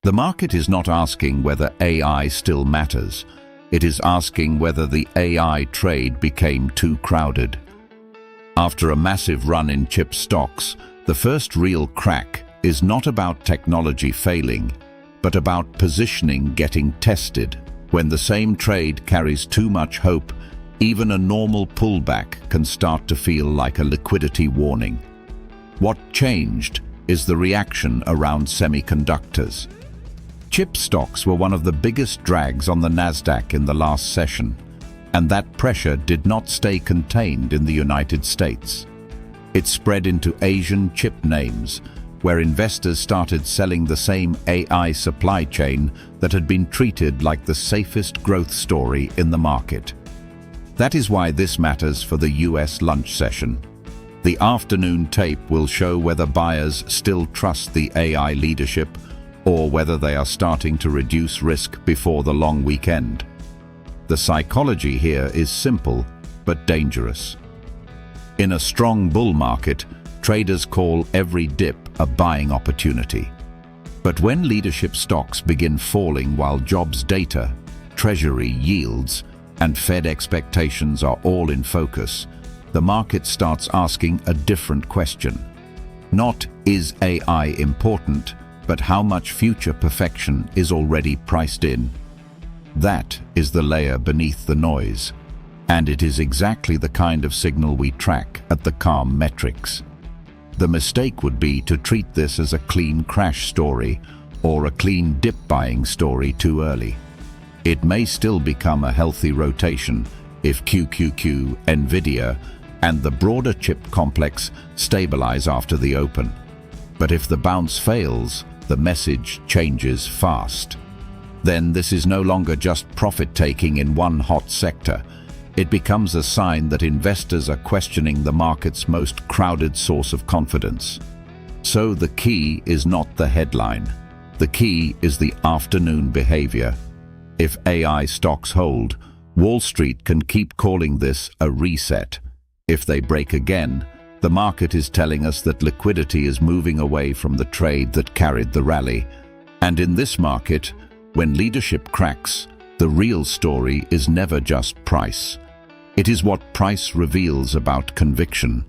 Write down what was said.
The market is not asking whether AI still matters. It is asking whether the AI trade became too crowded. After a massive run in chip stocks, the first real crack is not about technology failing, but about positioning getting tested. When the same trade carries too much hope, even a normal pullback can start to feel like a liquidity warning. What changed is the reaction around semiconductors. Chip stocks were one of the biggest drags on the Nasdaq in the last session, and that pressure did not stay contained in the United States. It spread into Asian chip names, where investors started selling the same AI supply chain that had been treated like the safest growth story in the market. That is why this matters for the US lunch session. The afternoon tape will show whether buyers still trust the AI leadership or whether they are starting to reduce risk before the long weekend. The psychology here is simple but dangerous. In a strong bull market, traders call every dip a buying opportunity. But when leadership stocks begin falling while jobs data, Treasury yields, and Fed expectations are all in focus, the market starts asking a different question. Not, is AI important, but how much future perfection is already priced in? That is the layer beneath the noise, and it is exactly the kind of signal we track at the calm metrics. The mistake would be to treat this as a clean crash story or a clean dip buying story too early. It may still become a healthy rotation if QQQ, Nvidia, and the broader chip complex stabilize after the open. But if the bounce fails, the message changes fast. Then this is no longer just profit-taking in one hot sector. It becomes a sign that investors are questioning the market's most crowded source of confidence. So the key is not the headline. The key is the afternoon behavior. If AI stocks hold, Wall Street can keep calling this a reset. If they break again, the market is telling us that liquidity is moving away from the trade that carried the rally. And in this market, when leadership cracks, the real story is never just price. It is what price reveals about conviction.